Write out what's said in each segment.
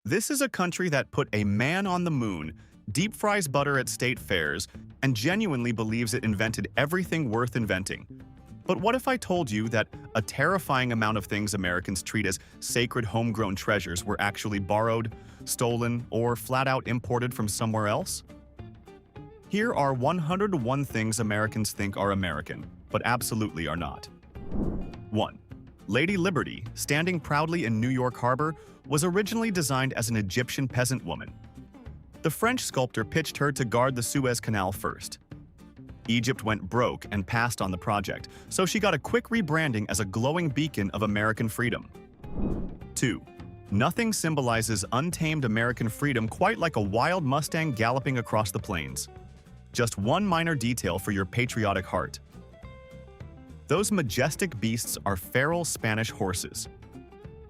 This is a country that put a man on the moon, deep fries butter at state fairs, and genuinely believes it invented everything worth inventing. But what if I told you that a terrifying amount of things Americans treat as sacred homegrown treasures were actually borrowed, stolen, or flat out imported from somewhere else? Here are 101 things Americans think are American, but absolutely are not. 1. Lady Liberty, standing proudly in New York Harbor, was originally designed as an Egyptian peasant woman. The French sculptor pitched her to guard the Suez Canal first. Egypt went broke and passed on the project, so she got a quick rebranding as a glowing beacon of American freedom. 2. Nothing symbolizes untamed American freedom quite like a wild Mustang galloping across the plains. Just one minor detail for your patriotic heart. Those majestic beasts are feral Spanish horses.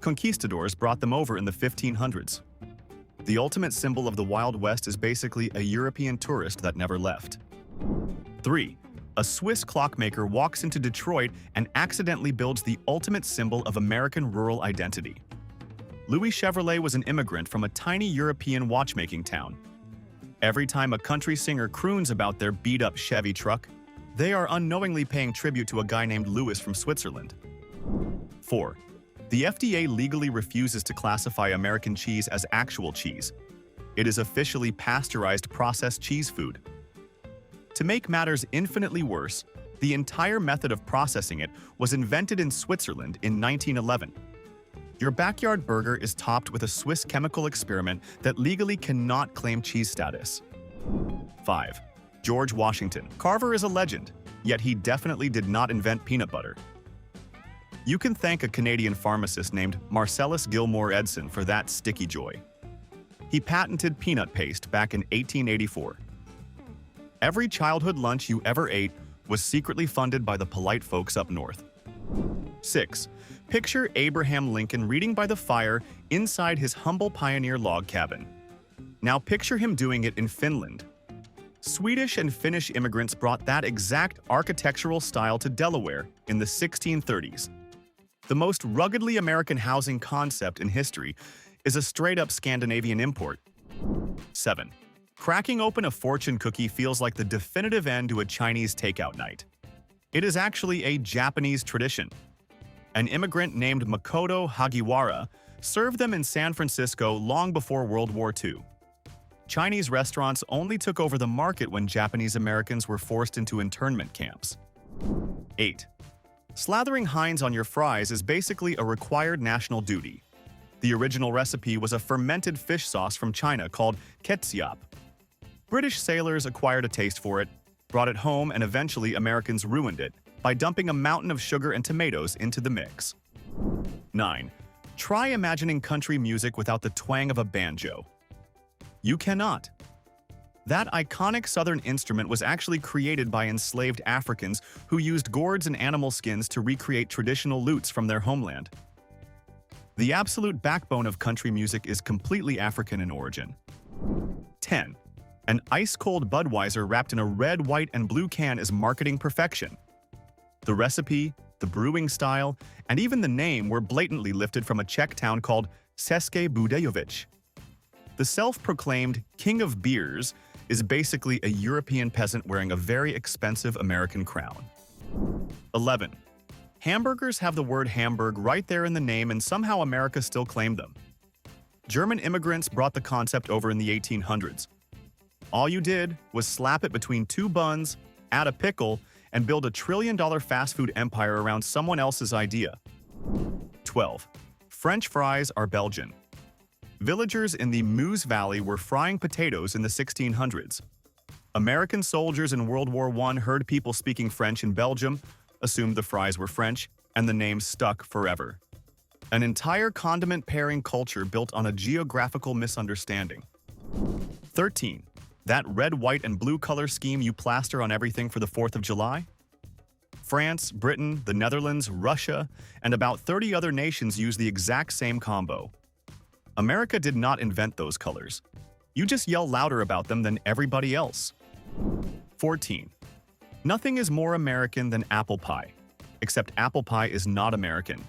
Conquistadors brought them over in the 1500s. The ultimate symbol of the Wild West is basically a European tourist that never left. 3. A Swiss clockmaker walks into Detroit and accidentally builds the ultimate symbol of American rural identity. Louis Chevrolet was an immigrant from a tiny European watchmaking town. Every time a country singer croons about their beat-up Chevy truck, they are unknowingly paying tribute to a guy named Louis from Switzerland. 4. The FDA legally refuses to classify American cheese as actual cheese. It is officially pasteurized processed cheese food. To make matters infinitely worse, the entire method of processing it was invented in Switzerland in 1911. Your backyard burger is topped with a Swiss chemical experiment that legally cannot claim cheese status. 5. George Washington. Carver is a legend, yet he definitely did not invent peanut butter. You can thank a Canadian pharmacist named Marcellus Gilmore Edson for that sticky joy. He patented peanut paste back in 1884. Every childhood lunch you ever ate was secretly funded by the polite folks up north. 6. Picture Abraham Lincoln reading by the fire inside his humble pioneer log cabin. Now picture him doing it in Finland. Swedish and Finnish immigrants brought that exact architectural style to Delaware in the 1630s. The most ruggedly American housing concept in history is a straight-up Scandinavian import. 7. Cracking open a fortune cookie feels like the definitive end to a Chinese takeout night. It is actually a Japanese tradition. An immigrant named Makoto Hagiwara served them in San Francisco long before World War II. Chinese restaurants only took over the market when Japanese Americans were forced into internment camps. 8. Slathering Heinz on your fries is basically a required national duty. The original recipe was a fermented fish sauce from China called ketchup. British sailors acquired a taste for it, brought it home, and eventually Americans ruined it by dumping a mountain of sugar and tomatoes into the mix. 9. Try imagining country music without the twang of a banjo. You cannot. That iconic southern instrument was actually created by enslaved Africans who used gourds and animal skins to recreate traditional lutes from their homeland. The absolute backbone of country music is completely African in origin. 10. An ice-cold Budweiser wrapped in a red, white, and blue can is marketing perfection. The recipe, the brewing style, and even the name were blatantly lifted from a Czech town called České Budějovice. The self-proclaimed king of beers is basically a European peasant wearing a very expensive American crown. 11. Hamburgers have the word Hamburg right there in the name, and somehow America still claimed them. German immigrants brought the concept over in the 1800s. All you did was slap it between two buns, add a pickle, and build a trillion-dollar fast food empire around someone else's idea. 12. French fries are Belgian. Villagers in the Meuse Valley were frying potatoes in the 1600s. American soldiers in World War I heard people speaking French in Belgium, assumed the fries were French, and the name stuck forever. An entire condiment pairing culture built on a geographical misunderstanding. 13. That red, white, and blue color scheme you plaster on everything for the 4th of July? France, Britain, the Netherlands, Russia, and about 30 other nations use the exact same combo. America did not invent those colors. You just yell louder about them than everybody else. 14. Nothing is more American than apple pie, except apple pie is not American.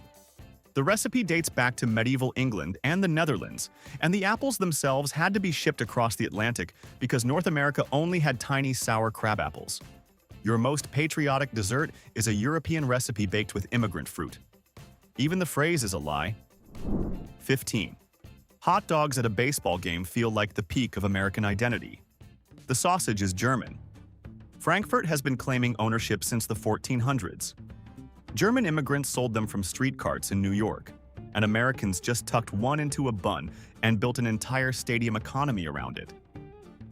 The recipe dates back to medieval England and the Netherlands, and the apples themselves had to be shipped across the Atlantic because North America only had tiny sour crab apples. Your most patriotic dessert is a European recipe baked with immigrant fruit. Even the phrase is a lie. 15. Hot dogs at a baseball game feel like the peak of American identity. The sausage is German. Frankfurt has been claiming ownership since the 1400s. German immigrants sold them from street carts in New York, and Americans just tucked one into a bun and built an entire stadium economy around it.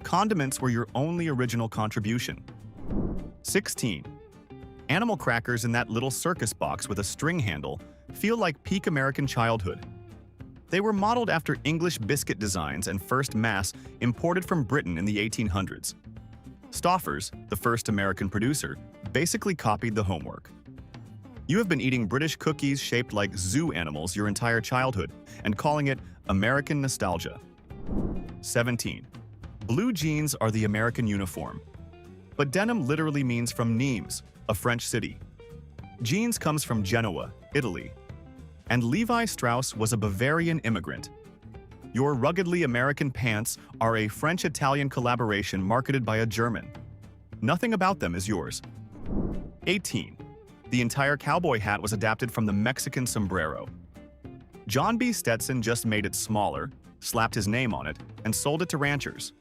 Condiments were your only original contribution. 16. Animal crackers in that little circus box with a string handle feel like peak American childhood. They were modeled after English biscuit designs and first mass imported from Britain in the 1800s. Stouffer's, the first American producer, basically copied the homework. You have been eating British cookies shaped like zoo animals your entire childhood and calling it American nostalgia. 17. Blue jeans are the American uniform. But denim literally means from Nimes, a French city. Jeans comes from Genoa, Italy. And Levi Strauss was a Bavarian immigrant. Your ruggedly American pants are a French-Italian collaboration marketed by a German. Nothing about them is yours. 18. The entire cowboy hat was adapted from the Mexican sombrero. John B. Stetson just made it smaller, slapped his name on it, and sold it to ranchers.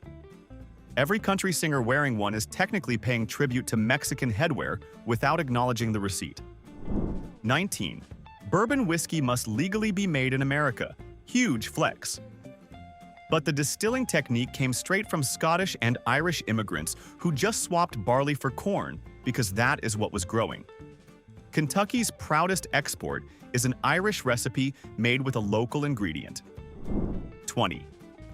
Every country singer wearing one is technically paying tribute to Mexican headwear without acknowledging the receipt. 19. Bourbon whiskey must legally be made in America. Huge flex. But the distilling technique came straight from Scottish and Irish immigrants who just swapped barley for corn because that is what was growing. Kentucky's proudest export is an Irish recipe made with a local ingredient. 20.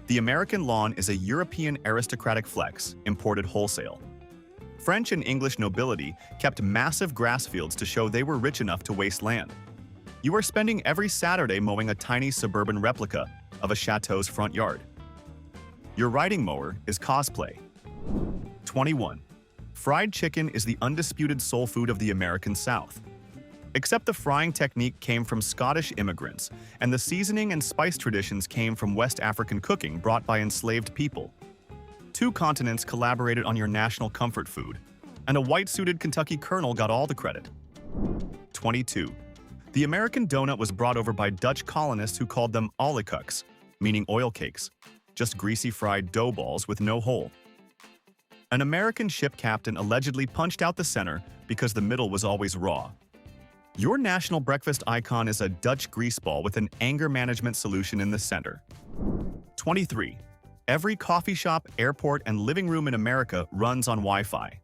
The American lawn is a European aristocratic flex, imported wholesale. French and English nobility kept massive grass fields to show they were rich enough to waste land. You are spending every Saturday mowing a tiny suburban replica of a chateau's front yard. Your riding mower is cosplay. 21. Fried chicken is the undisputed soul food of the American South. Except the frying technique came from Scottish immigrants, and the seasoning and spice traditions came from West African cooking brought by enslaved people. 2 continents collaborated on your national comfort food, and a white-suited Kentucky colonel got all the credit. 22. The American donut was brought over by Dutch colonists who called them olykoeks, meaning oil cakes, just greasy fried dough balls with no hole. An American ship captain allegedly punched out the center because the middle was always raw. Your national breakfast icon is a Dutch grease ball with an anger management solution in the center. 23. Every coffee shop, airport, and living room in America runs on Wi-Fi.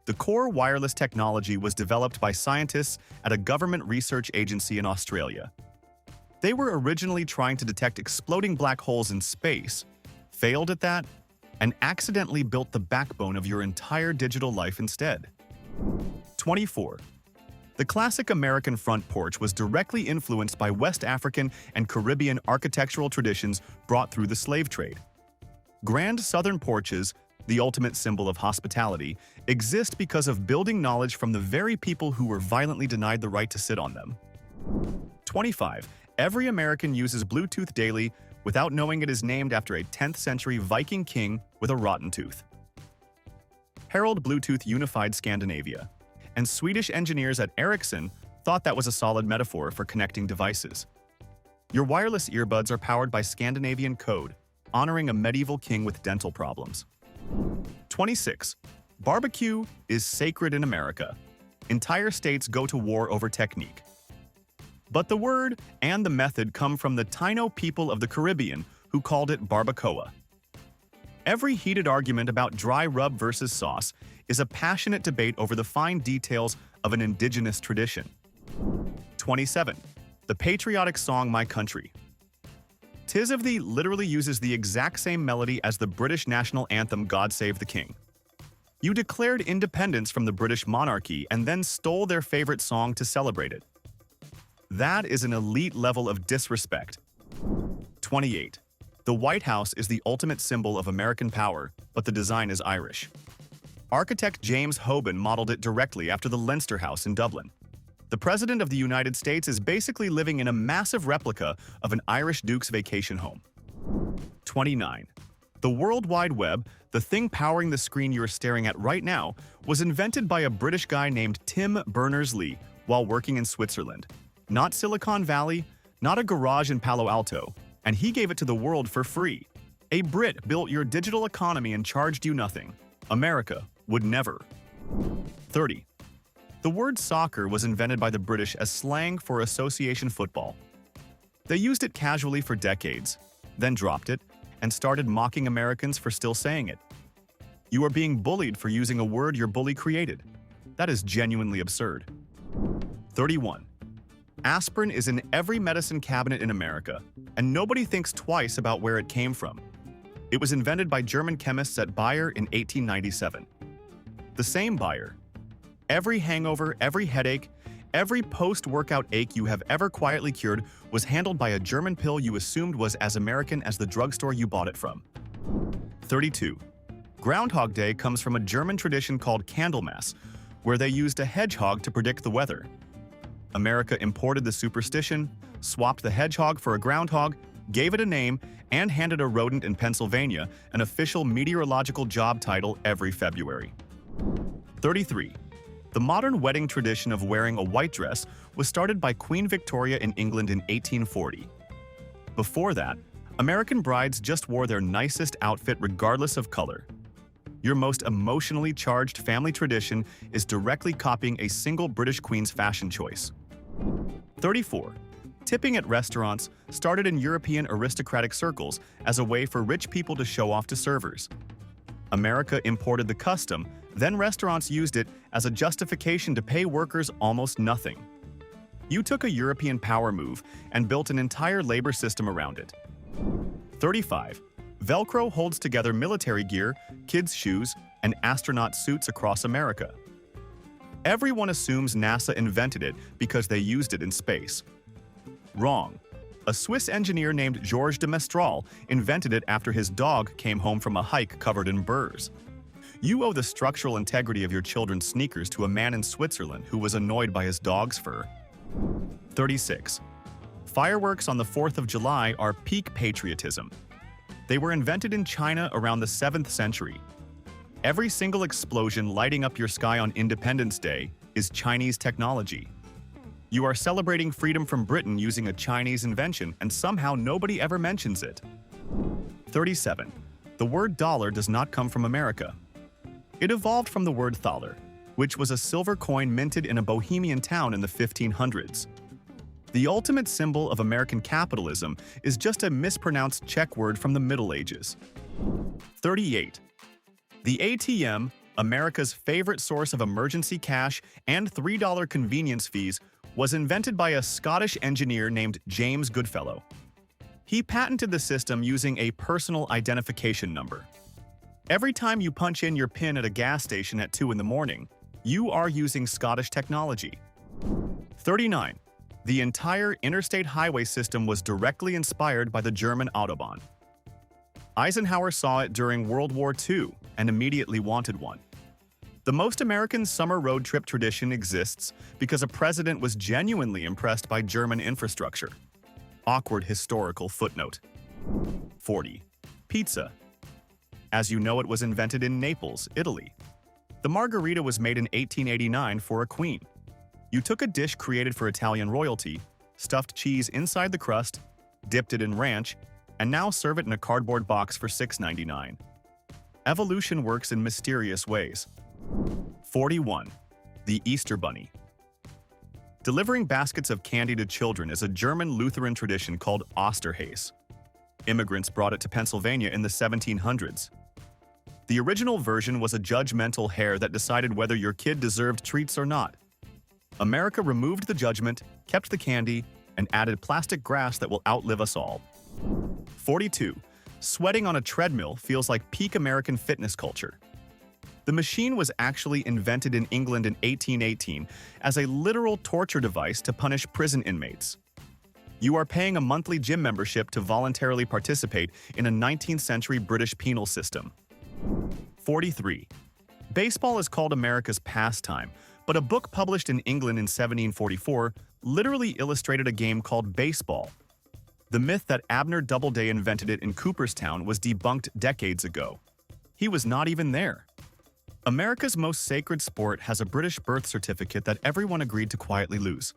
The core wireless technology was developed by scientists at a government research agency in Australia. They were originally trying to detect exploding black holes in space, failed at that, and accidentally built the backbone of your entire digital life instead. 24. The classic American front porch was directly influenced by West African and Caribbean architectural traditions brought through the slave trade. Grand Southern porches, the ultimate symbol of hospitality, exist because of building knowledge from the very people who were violently denied the right to sit on them. 25. Every American uses Bluetooth daily without knowing it is named after a 10th century Viking king with a rotten tooth. Herald Bluetooth unified Scandinavia, and Swedish engineers at Ericsson thought that was a solid metaphor for connecting devices. Your wireless earbuds are powered by Scandinavian code, honoring a medieval king with dental problems. 26. Barbecue is sacred in America. Entire states go to war over technique. But the word and the method come from the Taino people of the Caribbean who called it barbacoa. Every heated argument about dry rub versus sauce is a passionate debate over the fine details of an indigenous tradition. 27. The patriotic song My Country. "'Tis of Thee" literally uses the exact same melody as the British national anthem God Save the King. You declared independence from the British monarchy and then stole their favorite song to celebrate it. That is an elite level of disrespect. 28. The White House is the ultimate symbol of American power, but the design is Irish. Architect James Hoban modeled it directly after the Leinster House in Dublin. The President of the United States is basically living in a massive replica of an Irish duke's vacation home. 29. The World Wide Web, the thing powering the screen you're staring at right now, was invented by a British guy named Tim Berners-Lee while working in Switzerland. Not Silicon Valley, not a garage in Palo Alto, and he gave it to the world for free. A Brit built your digital economy and charged you nothing. America would never. 30. The word soccer was invented by the British as slang for association football. They used it casually for decades, then dropped it, and started mocking Americans for still saying it. You are being bullied for using a word your bully created. That is genuinely absurd. 31. Aspirin is in every medicine cabinet in America, and nobody thinks twice about where it came from. It was invented by German chemists at Bayer in 1897. The same Bayer. Every hangover, every headache, every post-workout ache you have ever quietly cured was handled by a German pill you assumed was as American as the drugstore you bought it from. 32. Groundhog Day comes from a German tradition called Candlemas, where they used a hedgehog to predict the weather. America imported the superstition, swapped the hedgehog for a groundhog, gave it a name, and handed a rodent in Pennsylvania an official meteorological job title every February. 33. The modern wedding tradition of wearing a white dress was started by Queen Victoria in England in 1840. Before that, American brides just wore their nicest outfit regardless of color. Your most emotionally charged family tradition is directly copying a single British queen's fashion choice. 34. Tipping at restaurants started in European aristocratic circles as a way for rich people to show off to servers. America imported the custom, then restaurants used it as a justification to pay workers almost nothing. You took a European power move and built an entire labor system around it. 35. Velcro holds together military gear, kids' shoes, and astronaut suits across America. Everyone assumes NASA invented it because they used it in space. Wrong. A Swiss engineer named Georges de Mestral invented it after his dog came home from a hike covered in burrs. You owe the structural integrity of your children's sneakers to a man in Switzerland who was annoyed by his dog's fur. 36. Fireworks on the 4th of July are peak patriotism. They were invented in China around the 7th century. Every single explosion lighting up your sky on Independence Day is Chinese technology. You are celebrating freedom from Britain using a Chinese invention, and somehow nobody ever mentions it. 37. The word dollar does not come from America. It evolved from the word thaler, which was a silver coin minted in a Bohemian town in the 1500s. The ultimate symbol of American capitalism is just a mispronounced Czech word from the Middle Ages. 38. The ATM, America's favorite source of emergency cash and $3 convenience fees, was invented by a Scottish engineer named James Goodfellow. He patented the system using a personal identification number. Every time you punch in your PIN at a gas station at 2 in the morning, you are using Scottish technology. 39. The entire interstate highway system was directly inspired by the German Autobahn. Eisenhower saw it during World War II and immediately wanted one. The most American summer road trip tradition exists because a president was genuinely impressed by German infrastructure. Awkward historical footnote. 40. Pizza. As you know, it was invented in Naples, Italy. The margherita was made in 1889 for a queen. You took a dish created for Italian royalty, stuffed cheese inside the crust, dipped it in ranch, and now serve it in a cardboard box for $6.99. Evolution works in mysterious ways. 41. The Easter Bunny. Delivering baskets of candy to children is a German Lutheran tradition called Osterhase. Immigrants brought it to Pennsylvania in the 1700s. The original version was a judgmental hare that decided whether your kid deserved treats or not. America removed the judgment, kept the candy, and added plastic grass that will outlive us all. 42. Sweating on a treadmill feels like peak American fitness culture. The machine was actually invented in England in 1818 as a literal torture device to punish prison inmates. You are paying a monthly gym membership to voluntarily participate in a 19th century British penal system. 43. Baseball is called America's pastime, but a book published in England in 1744 literally illustrated a game called baseball. The myth that Abner Doubleday invented it in Cooperstown was debunked decades ago. He was not even there. America's most sacred sport has a British birth certificate that everyone agreed to quietly lose.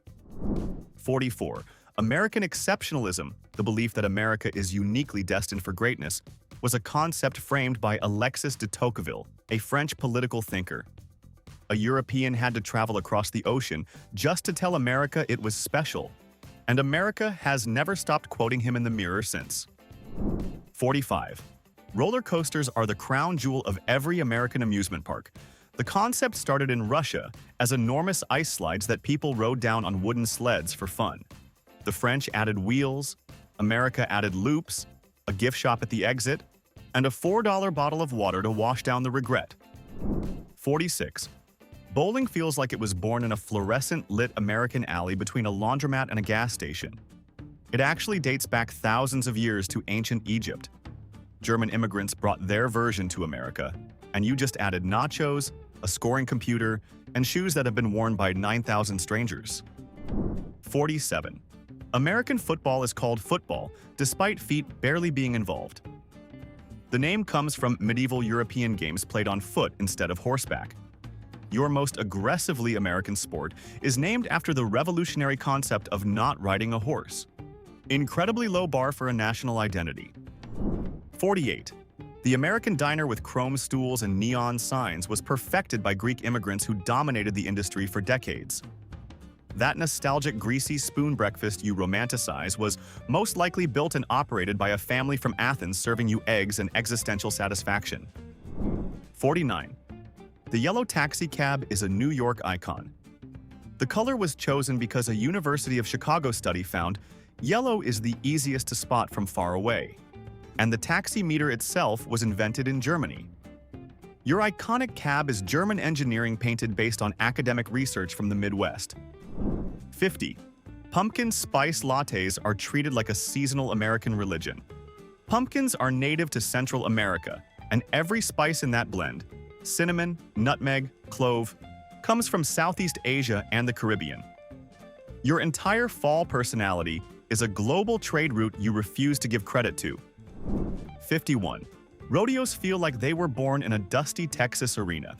44. American exceptionalism, the belief that America is uniquely destined for greatness, was a concept framed by Alexis de Tocqueville, a French political thinker. A European had to travel across the ocean just to tell America it was special, and America has never stopped quoting him in the mirror since. 45. Roller coasters are the crown jewel of every American amusement park. The concept started in Russia as enormous ice slides that people rode down on wooden sleds for fun. The French added wheels, America added loops, a gift shop at the exit, and a $4 bottle of water to wash down the regret. 46. Bowling feels like it was born in a fluorescent lit American alley between a laundromat and a gas station. It actually dates back thousands of years to ancient Egypt. German immigrants brought their version to America, and you just added nachos, a scoring computer, and shoes that have been worn by 9,000 strangers. 47. American football is called football, despite feet barely being involved. The name comes from medieval European games played on foot instead of horseback. Your most aggressively American sport is named after the revolutionary concept of not riding a horse. Incredibly low bar for a national identity. 48. The American diner with chrome stools and neon signs was perfected by Greek immigrants who dominated the industry for decades. That nostalgic greasy spoon breakfast you romanticize was most likely built and operated by a family from Athens serving you eggs and existential satisfaction. 49. The yellow taxi cab is a New York icon. The color was chosen because a University of Chicago study found yellow is the easiest to spot from far away, and the taxi meter itself was invented in Germany. Your iconic cab is German engineering painted based on academic research from the Midwest. 50. Pumpkin spice lattes are treated like a seasonal American religion. Pumpkins are native to Central America, and every spice in that blend, cinnamon, nutmeg, clove, comes from Southeast Asia and the Caribbean. Your entire fall personality is a global trade route you refuse to give credit to. 51. Rodeos feel like they were born in a dusty Texas arena.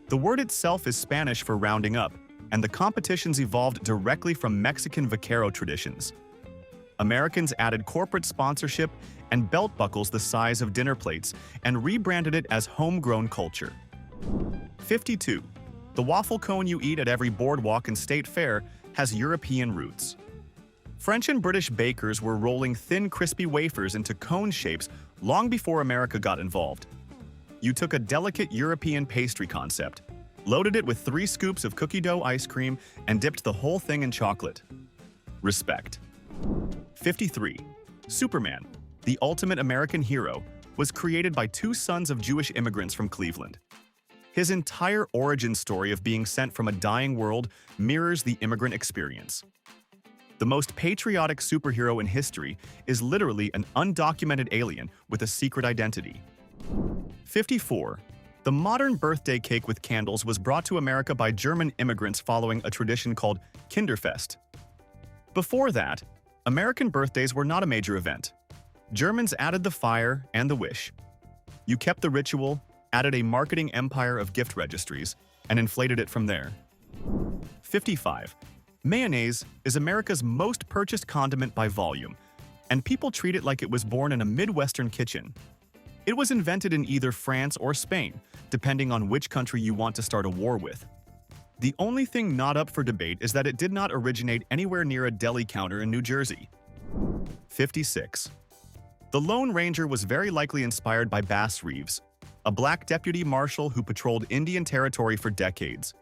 The word itself is Spanish for rounding up, and the competitions evolved directly from Mexican vaquero traditions. Americans added corporate sponsorship and belt buckles the size of dinner plates and rebranded it as homegrown culture. 52. The waffle cone you eat at every boardwalk and state fair has European roots. French and British bakers were rolling thin, crispy wafers into cone shapes long before America got involved. You took a delicate European pastry concept, loaded it with 3 scoops of cookie dough ice cream, and dipped the whole thing in chocolate. Respect. 53. Superman, the ultimate American hero, was created by 2 sons of Jewish immigrants from Cleveland. His entire origin story of being sent from a dying world mirrors the immigrant experience. The most patriotic superhero in history is literally an undocumented alien with a secret identity. 54. The modern birthday cake with candles was brought to America by German immigrants following a tradition called Kinderfest. Before that, American birthdays were not a major event. Germans added the fire and the wish. You kept the ritual, added a marketing empire of gift registries, and inflated it from there. 55. Mayonnaise is America's most purchased condiment by volume, and people treat it like it was born in a Midwestern kitchen. It was invented in either France or Spain, depending on which country you want to start a war with. The only thing not up for debate is that it did not originate anywhere near a deli counter in New Jersey. 56. The Lone Ranger was very likely inspired by Bass Reeves, a black deputy marshal who patrolled Indian Territory for decades.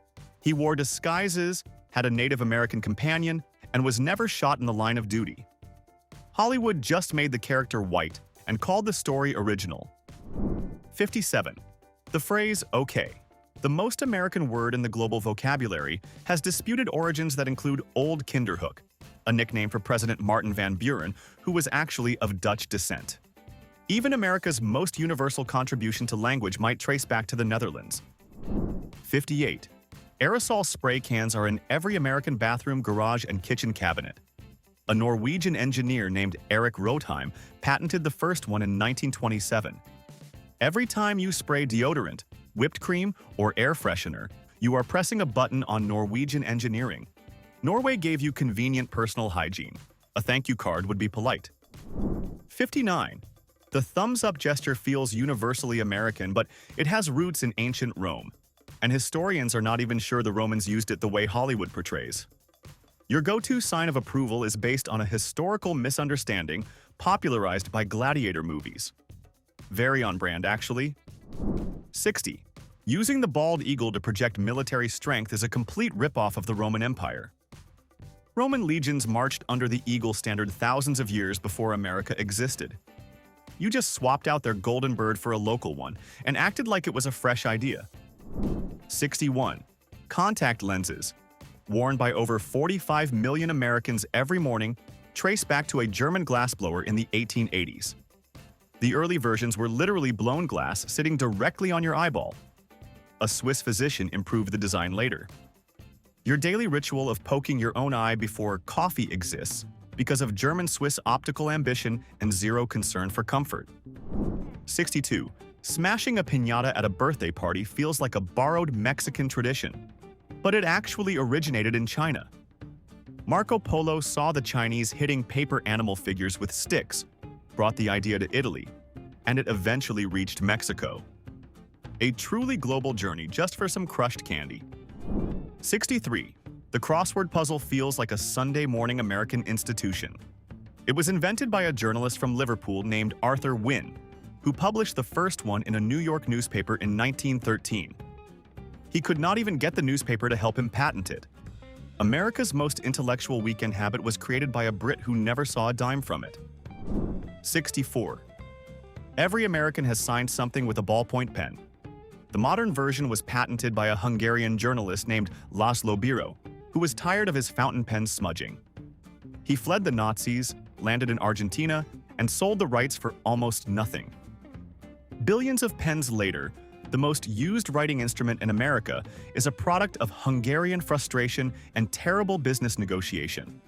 He wore disguises, had a Native American companion, and was never shot in the line of duty. Hollywood just made the character white and called the story original. 57. The phrase "okay," the most American word in the global vocabulary, has disputed origins that include Old Kinderhook, a nickname for President Martin van Buren, who was actually of Dutch descent. Even America's most universal contribution to language might trace back to the Netherlands. 58. Aerosol spray cans are in every American bathroom, garage, and kitchen cabinet. A Norwegian engineer named Erik Rotheim patented the first one in 1927. Every time you spray deodorant, whipped cream, or air freshener, you are pressing a button on Norwegian engineering. Norway gave you convenient personal hygiene. A thank you card would be polite. 59. The thumbs-up gesture feels universally American, but it has roots in ancient Rome. And historians are not even sure the Romans used it the way Hollywood portrays. Your go-to sign of approval is based on a historical misunderstanding popularized by gladiator movies. Very on brand, actually. 60. Using the bald eagle to project military strength is a complete ripoff of the Roman Empire. Roman legions marched under the eagle standard thousands of years before America existed. You just swapped out their golden bird for a local one and acted like it was a fresh idea. 61. Contact lenses, worn by over 45 million Americans every morning, trace back to a German glassblower in the 1880s. The early versions were literally blown glass sitting directly on your eyeball. A Swiss physician improved the design later. Your daily ritual of poking your own eye before coffee exists because of German-Swiss optical ambition and zero concern for comfort. 62. Smashing a piñata at a birthday party feels like a borrowed Mexican tradition, but it actually originated in China. Marco Polo saw the Chinese hitting paper animal figures with sticks, brought the idea to Italy, and it eventually reached Mexico. A truly global journey just for some crushed candy. 63. The crossword puzzle feels like a Sunday morning American institution. It was invented by a journalist from Liverpool named Arthur Wynne, who published the first one in a New York newspaper in 1913. He could not even get the newspaper to help him patent it. America's most intellectual weekend habit was created by a Brit who never saw a dime from it. 64. Every American has signed something with a ballpoint pen. The modern version was patented by a Hungarian journalist named Laszlo Biro, who was tired of his fountain pen smudging. He fled the Nazis, landed in Argentina, and sold the rights for almost nothing. Billions of pens later, the most used writing instrument in America is a product of Hungarian frustration and terrible business negotiation.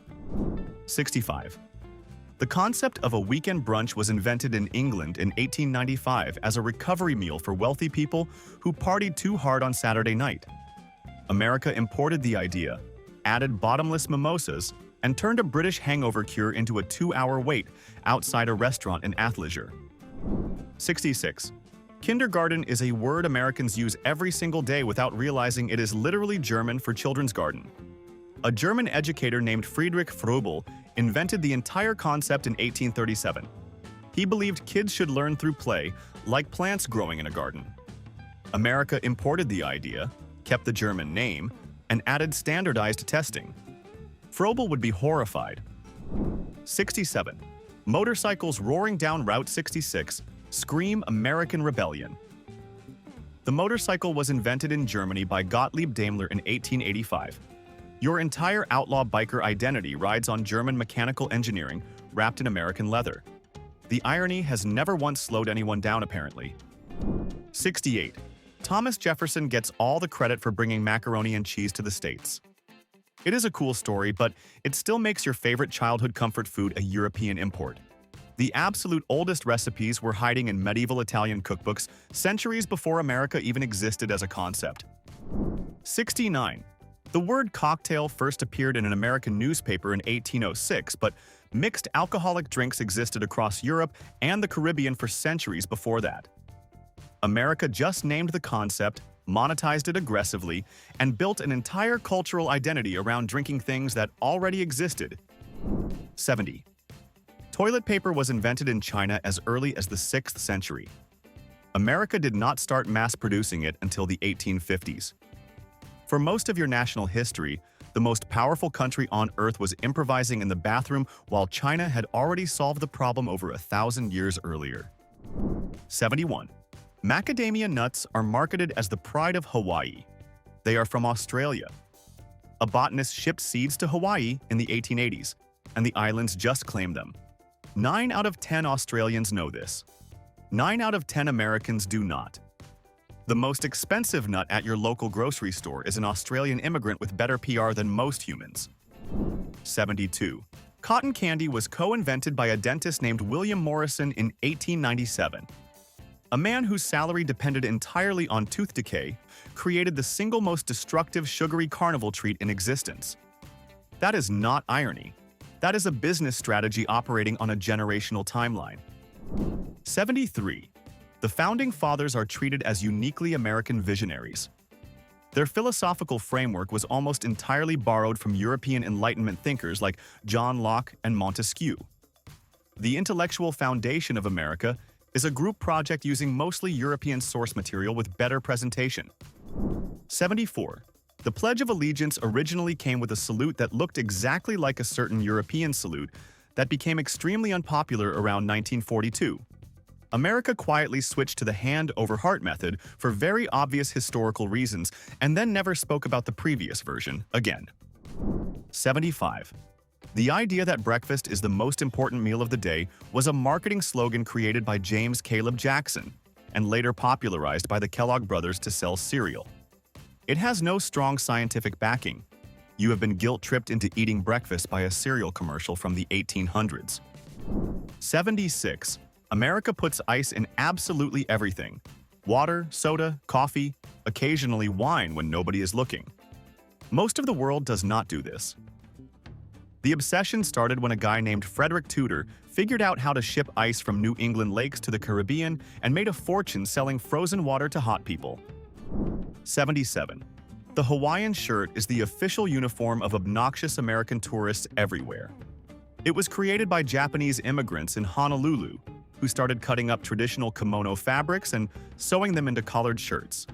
65. The concept of a weekend brunch was invented in England in 1895 as a recovery meal for wealthy people who partied too hard on Saturday night. America imported the idea, added bottomless mimosas, and turned a British hangover cure into a 2-hour wait outside a restaurant in Athleisure. 66. Kindergarten is a word Americans use every single day without realizing it is literally German for children's garden. A German educator named Friedrich Froebel invented the entire concept in 1837. He believed kids should learn through play, like plants growing in a garden. America imported the idea, kept the German name, and added standardized testing. Froebel would be horrified. 67. Motorcycles roaring down Route 66 scream American rebellion. The motorcycle was invented in Germany by Gottlieb Daimler in 1885. Your entire outlaw biker identity rides on German mechanical engineering wrapped in American leather. The irony has never once slowed anyone down, apparently. 68. Thomas Jefferson gets all the credit for bringing macaroni and cheese to the States. It is a cool story, but it still makes your favorite childhood comfort food a European import. The absolute oldest recipes were hiding in medieval Italian cookbooks centuries before America even existed as a concept. 69. The word cocktail first appeared in an American newspaper in 1806, but mixed alcoholic drinks existed across Europe and the Caribbean for centuries before that. America just named the concept, monetized it aggressively, and built an entire cultural identity around drinking things that already existed. 70. Toilet paper was invented in China as early as the 6th century. America did not start mass-producing it until the 1850s. For most of your national history, the most powerful country on Earth was improvising in the bathroom while China had already solved the problem over 1,000 years earlier. 71. Macadamia nuts are marketed as the pride of Hawaii. They are from Australia. A botanist shipped seeds to Hawaii in the 1880s, and the islands just claimed them. 9 out of 10 Australians know this. 9 out of 10 Americans do not. The most expensive nut at your local grocery store is an Australian immigrant with better PR than most humans. 72. Cotton candy was co-invented by a dentist named William Morrison in 1897. A man whose salary depended entirely on tooth decay created the single most destructive sugary carnival treat in existence. That is not irony. That is a business strategy operating on a generational timeline. 73. The Founding Fathers are treated as uniquely American visionaries. Their philosophical framework was almost entirely borrowed from European Enlightenment thinkers like John Locke and Montesquieu. The intellectual foundation of America is a group project using mostly European source material with better presentation. 74. The Pledge of Allegiance originally came with a salute that looked exactly like a certain European salute that became extremely unpopular around 1942. America quietly switched to the hand-over-heart method for very obvious historical reasons and then never spoke about the previous version again. 75. The idea that breakfast is the most important meal of the day was a marketing slogan created by James Caleb Jackson and later popularized by the Kellogg brothers to sell cereal. It has no strong scientific backing. You have been guilt-tripped into eating breakfast by a cereal commercial from the 1800s. 76. America puts ice in absolutely everything. Water, soda, coffee, occasionally wine when nobody is looking. Most of the world does not do this. The obsession started when a guy named Frederick Tudor figured out how to ship ice from New England lakes to the Caribbean and made a fortune selling frozen water to hot people. 77. The Hawaiian shirt is the official uniform of obnoxious American tourists everywhere. It was created by Japanese immigrants in Honolulu, who started cutting up traditional kimono fabrics and sewing them into collared shirts.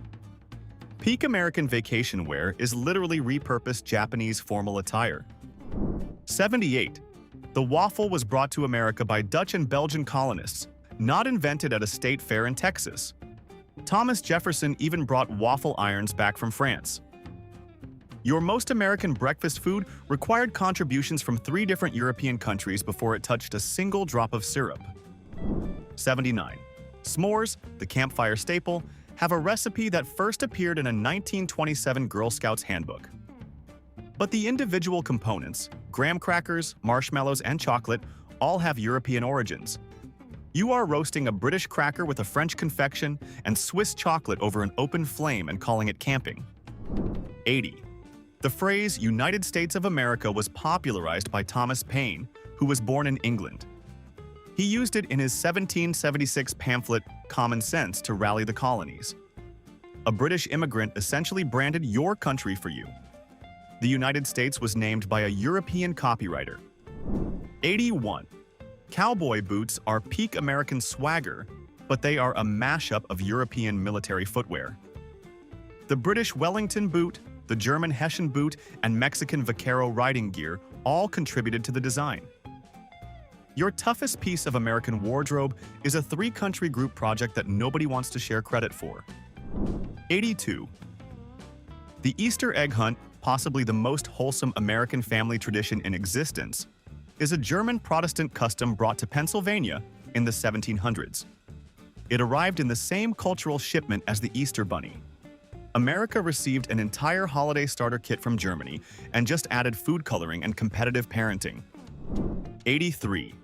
Peak American vacation wear is literally repurposed Japanese formal attire. 78. The waffle was brought to America by Dutch and Belgian colonists, not invented at a state fair in Texas. Thomas Jefferson even brought waffle irons back from France. Your most American breakfast food required contributions from 3 different European countries before it touched a single drop of syrup. 79. S'mores, the campfire staple, have a recipe that first appeared in a 1927 Girl Scouts handbook. But the individual components, graham crackers, marshmallows, and chocolate, all have European origins. You are roasting a British cracker with a French confection and Swiss chocolate over an open flame and calling it camping. 80. The phrase United States of America was popularized by Thomas Paine, who was born in England. He used it in his 1776 pamphlet, Common Sense, to rally the colonies. A British immigrant essentially branded your country for you. The United States was named by a European copywriter. 81. Cowboy boots are peak American swagger, but they are a mashup of European military footwear. The British Wellington boot, the German Hessian boot, and Mexican vaquero riding gear all contributed to the design. Your toughest piece of American wardrobe is a 3-country group project that nobody wants to share credit for. 82. The Easter egg hunt, possibly the most wholesome American family tradition in existence, is a German Protestant custom brought to Pennsylvania in the 1700s. It arrived in the same cultural shipment as the Easter Bunny. America received an entire holiday starter kit from Germany and just added food coloring and competitive parenting. 83.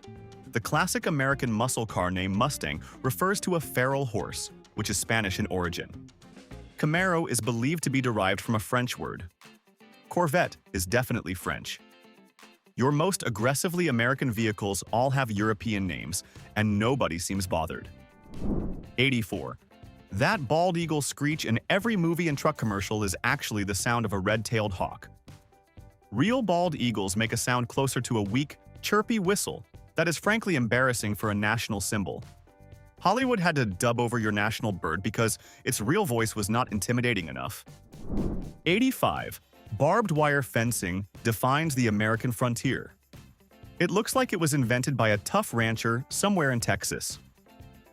The classic American muscle car named Mustang refers to a feral horse, which is Spanish in origin. Camaro is believed to be derived from a French word. Corvette is definitely French. Your most aggressively American vehicles all have European names, and nobody seems bothered. 84. That bald eagle screech in every movie and truck commercial is actually the sound of a red-tailed hawk. Real bald eagles make a sound closer to a weak, chirpy whistle that is frankly embarrassing for a national symbol. Hollywood had to dub over your national bird because its real voice was not intimidating enough. 85. Barbed wire fencing defines the American frontier. It looks like it was invented by a tough rancher somewhere in Texas.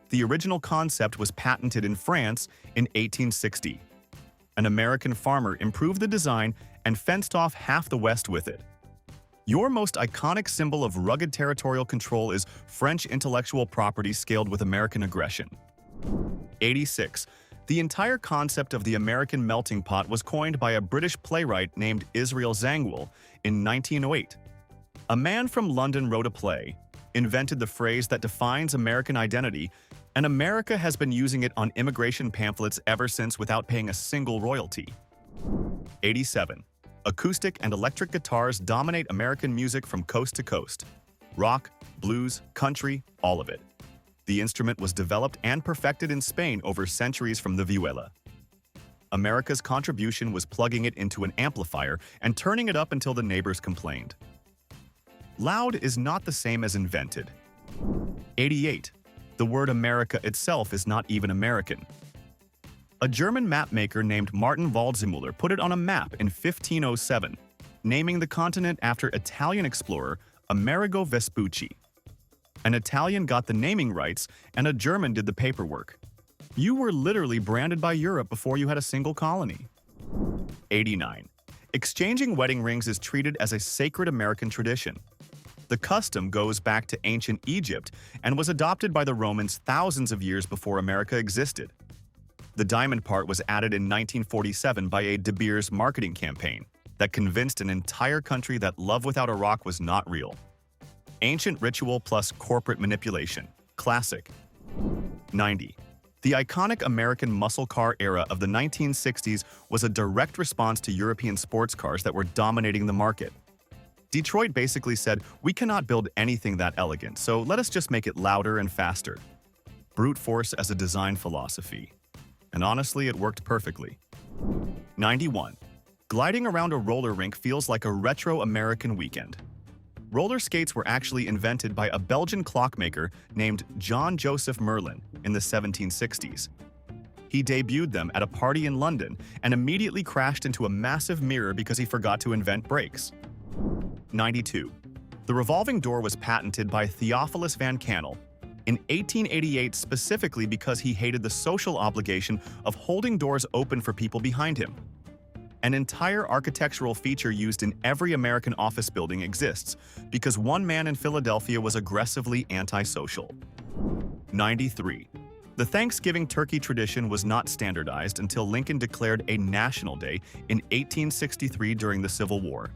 The original concept was patented in France in 1860. An American farmer improved the design and fenced off half the West with it. Your most iconic symbol of rugged territorial control is French intellectual property scaled with American aggression. 86. The entire concept of the American melting pot was coined by a British playwright named Israel Zangwill in 1908. A man from London wrote a play, invented the phrase that defines American identity, and America has been using it on immigration pamphlets ever since without paying a single royalty. 87. Acoustic and electric guitars dominate American music from coast to coast. Rock, blues, country, all of it. The instrument was developed and perfected in Spain over centuries from the vihuela. America's contribution was plugging it into an amplifier and turning it up until the neighbors complained. Loud is not the same as invented. 88. The word America itself is not even American. A German mapmaker named Martin Waldseemüller put it on a map in 1507, naming the continent after Italian explorer Amerigo Vespucci. An Italian got the naming rights, and a German did the paperwork. You were literally branded by Europe before you had a single colony. 89. Exchanging wedding rings is treated as a sacred American tradition. The custom goes back to ancient Egypt and was adopted by the Romans thousands of years before America existed. The diamond part was added in 1947 by a De Beers marketing campaign that convinced an entire country that love without a rock was not real. Ancient ritual plus corporate manipulation. Classic. 90. The iconic American muscle car era of the 1960s was a direct response to European sports cars that were dominating the market. Detroit basically said, "We cannot build anything that elegant, so let us just make it louder and faster." Brute force as a design philosophy. And honestly, it worked perfectly. 91. Gliding around a roller rink feels like a retro American weekend. Roller skates were actually invented by a Belgian clockmaker named John Joseph Merlin in the 1760s. He debuted them at a party in London and immediately crashed into a massive mirror because he forgot to invent brakes. 92. The revolving door was patented by Theophilus Van Cannel in 1888 specifically because he hated the social obligation of holding doors open for people behind him. An entire architectural feature used in every American office building exists because one man in Philadelphia was aggressively antisocial. 93. The Thanksgiving turkey tradition was not standardized until Lincoln declared a national day in 1863 during the Civil War.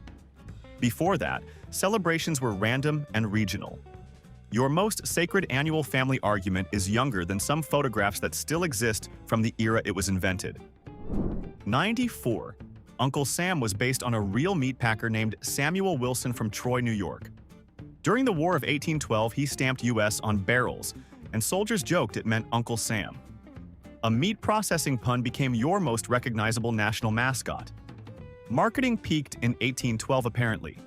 Before that, celebrations were random and regional. Your most sacred annual family argument is younger than some photographs that still exist from the era it was invented. 94. Uncle Sam was based on a real meatpacker named Samuel Wilson from Troy, New York. During the War of 1812, he stamped U.S. on barrels, and soldiers joked it meant Uncle Sam. A meat processing pun became your most recognizable national mascot. Marketing peaked in 1812 apparently.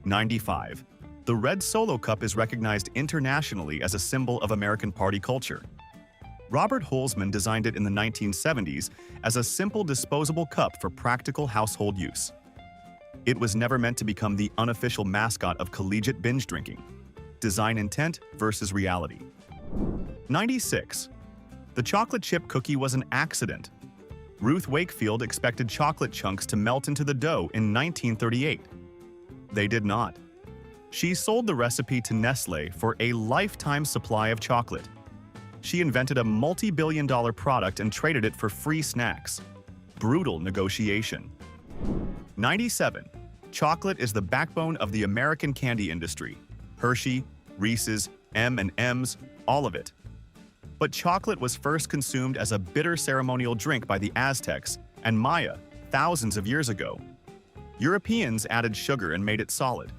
95. The red Solo Cup is recognized internationally as a symbol of American party culture. Robert Holzman designed it in the 1970s as a simple disposable cup for practical household use. It was never meant to become the unofficial mascot of collegiate binge drinking. Design intent versus reality. 96. The chocolate chip cookie was an accident. Ruth Wakefield expected chocolate chunks to melt into the dough in 1938. They did not. She sold the recipe to Nestlé for a lifetime supply of chocolate. She invented a multi-billion-dollar product and traded it for free snacks. Brutal negotiation. 97. Chocolate is the backbone of the American candy industry. Hershey, Reese's, M&M's, all of it. But chocolate was first consumed as a bitter ceremonial drink by the Aztecs and Maya thousands of years ago. Europeans added sugar and made it solid.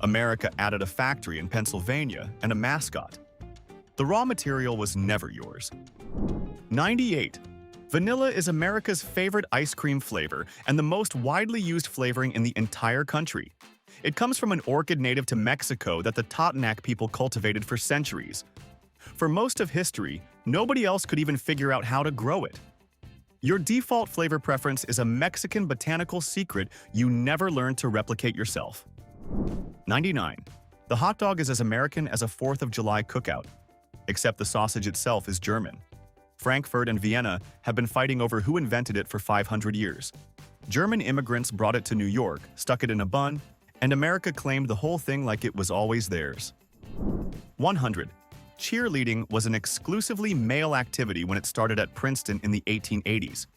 America added a factory in Pennsylvania and a mascot. The raw material was never yours. 98. Vanilla is America's favorite ice cream flavor and the most widely used flavoring in the entire country. It comes from an orchid native to Mexico that the Totonac people cultivated for centuries. For most of history, nobody else could even figure out how to grow it. Your default flavor preference is a Mexican botanical secret you never learned to replicate yourself. 99. The hot dog is as American as a 4th of July cookout, except the sausage itself is German. Frankfurt and Vienna have been fighting over who invented it for 500 years. German immigrants brought it to New York, stuck it in a bun, and America claimed the whole thing like it was always theirs. 100. cheerleading was an exclusively male activity when it started at Princeton in the 1880s.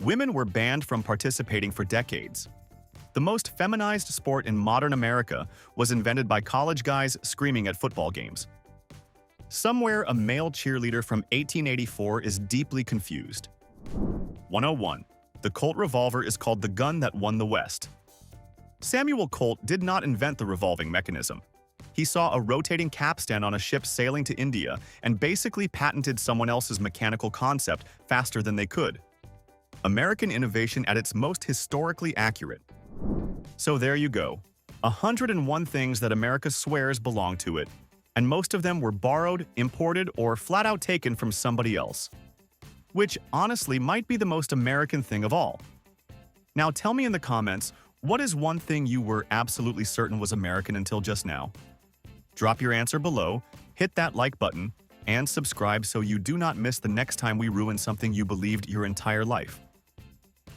Women were banned from participating for decades. The most feminized sport in modern America was invented by college guys screaming at football games. Somewhere a male cheerleader from 1884 is deeply confused. 101. The Colt revolver is called the gun that won the West. Samuel Colt did not invent the revolving mechanism. He saw a rotating capstan on a ship sailing to India and basically patented someone else's mechanical concept faster than they could. American innovation at its most historically accurate. So there you go. 101 things that America swears belong to it, and most of them were borrowed, imported, or flat out taken from somebody else. Which honestly might be the most American thing of all. Now tell me in the comments, what is one thing you were absolutely certain was American until just now? Drop your answer below, hit that like button, and subscribe so you do not miss the next time we ruin something you believed your entire life.